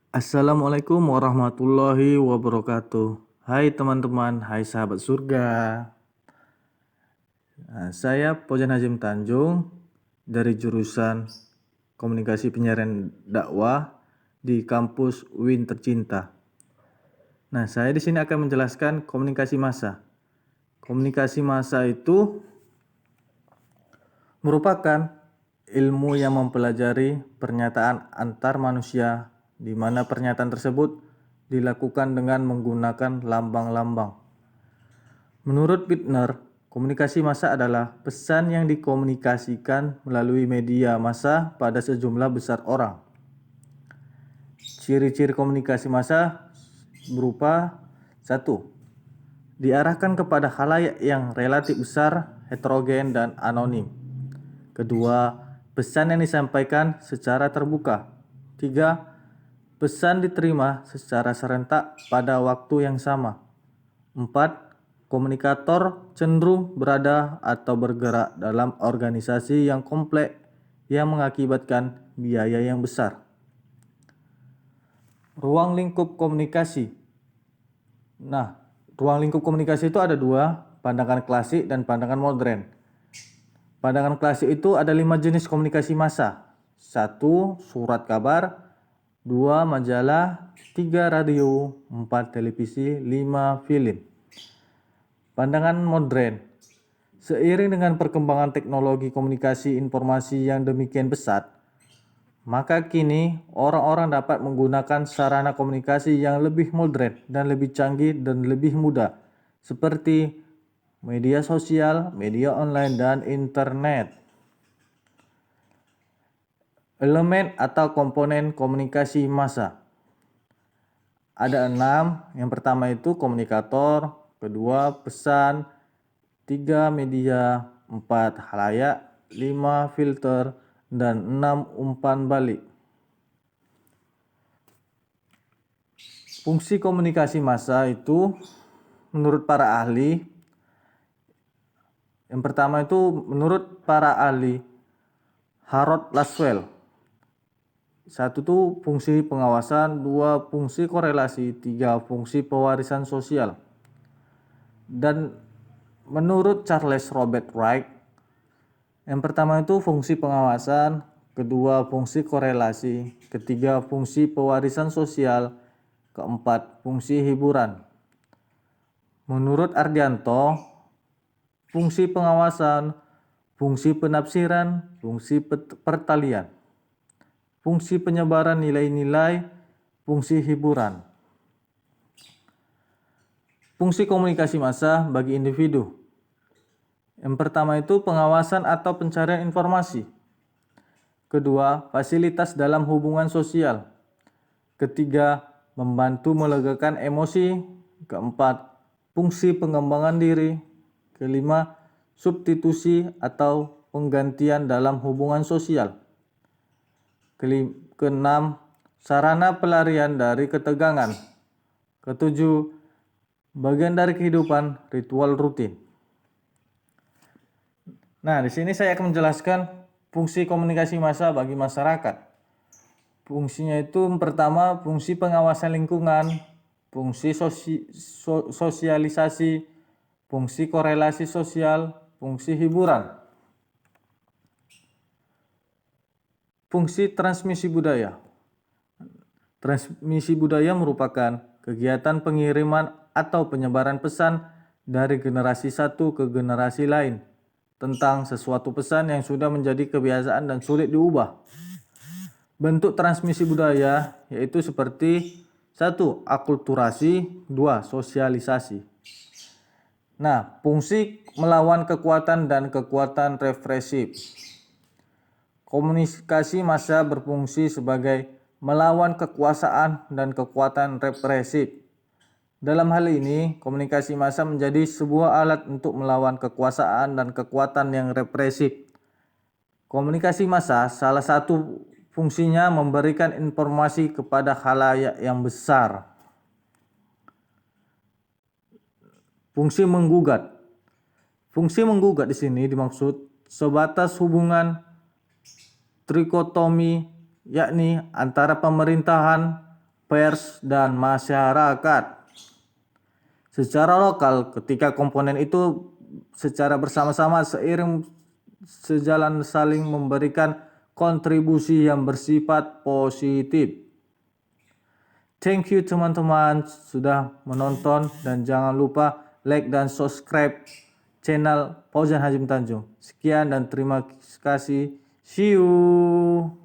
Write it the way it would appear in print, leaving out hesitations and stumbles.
Assalamualaikum warahmatullahi wabarakatuh. Hai teman-teman, hai sahabat surga. Saya Pojan Hazim Tanjung dari jurusan Komunikasi Penyiaran Dakwah di kampus UIN tercinta. Nah, saya di sini akan menjelaskan komunikasi massa. Komunikasi massa itu merupakan ilmu yang mempelajari pernyataan antar manusia di mana pernyataan tersebut dilakukan dengan menggunakan lambang-lambang. Menurut Bittner, komunikasi massa adalah pesan yang dikomunikasikan melalui media massa pada sejumlah besar orang. Ciri-ciri komunikasi massa berupa 1. Diarahkan kepada khalayak yang relatif besar, heterogen, dan anonim. Kedua, pesan yang disampaikan secara terbuka. 3. Pesan diterima secara serentak pada waktu yang sama. 4. Komunikator cenderung berada atau bergerak dalam organisasi yang kompleks yang mengakibatkan biaya yang besar. Ruang lingkup komunikasi. Nah, ruang lingkup komunikasi itu ada dua, pandangan klasik dan pandangan modern. Pandangan klasik itu ada 5 jenis komunikasi massa. 1. Surat kabar. 2. Majalah. 3. Radio. 4. Televisi. 5. Film. Pandangan modern. Seiring dengan perkembangan teknologi komunikasi informasi yang demikian pesat, maka kini orang-orang dapat menggunakan sarana komunikasi yang lebih modern dan lebih canggih dan lebih mudah, seperti media sosial, media online, dan internet. Elemen atau komponen komunikasi massa. Ada 6. Yang pertama itu komunikator, kedua pesan, 3. Media, 4. Khalayak, 5. Filter, dan 6. Umpan balik. Fungsi komunikasi massa itu menurut para ahli, yang pertama itu menurut para ahli Harold Laswell, 1 itu fungsi pengawasan, 2 fungsi korelasi, 3 fungsi pewarisan sosial. Dan menurut Charles Robert Wright, yang pertama itu fungsi pengawasan, kedua fungsi korelasi, ketiga fungsi pewarisan sosial, keempat fungsi hiburan. Menurut Ardianto, fungsi pengawasan, fungsi penafsiran, fungsi pertalian, fungsi penyebaran nilai-nilai, fungsi hiburan. Fungsi komunikasi massa bagi individu. Yang pertama itu pengawasan atau pencarian informasi. Kedua, fasilitas dalam hubungan sosial. Ketiga, membantu melegakan emosi. Keempat, fungsi pengembangan diri. Kelima, substitusi atau penggantian dalam hubungan sosial. Keenam, sarana pelarian dari ketegangan. Ketujuh, bagian dari kehidupan ritual rutin. Nah, di sini saya akan menjelaskan fungsi komunikasi massa bagi masyarakat. Fungsinya itu pertama fungsi pengawasan lingkungan, fungsi sosialisasi, fungsi korelasi sosial, fungsi hiburan. Fungsi transmisi budaya. Transmisi budaya merupakan kegiatan pengiriman atau penyebaran pesan dari generasi satu ke generasi lain tentang sesuatu pesan yang sudah menjadi kebiasaan dan sulit diubah. Bentuk transmisi budaya yaitu seperti 1. Akulturasi, 2. Sosialisasi. Nah, fungsi melawan kekuatan dan kekuatan represif. Komunikasi massa berfungsi sebagai melawan kekuasaan dan kekuatan represif. Dalam hal ini, komunikasi massa menjadi sebuah alat untuk melawan kekuasaan dan kekuatan yang represif. Komunikasi massa salah satu fungsinya memberikan informasi kepada khalayak yang besar. Fungsi menggugat. Fungsi menggugat di sini dimaksud sebatas hubungan trikotomi, yakni antara pemerintahan, pers, dan masyarakat. Secara lokal, ketika komponen itu secara bersama-sama seiring sejalan saling memberikan kontribusi yang bersifat positif. Thank you teman-teman sudah menonton, dan jangan lupa like dan subscribe channel Fauzan Hashim Tanjung. Sekian dan terima kasih. See you.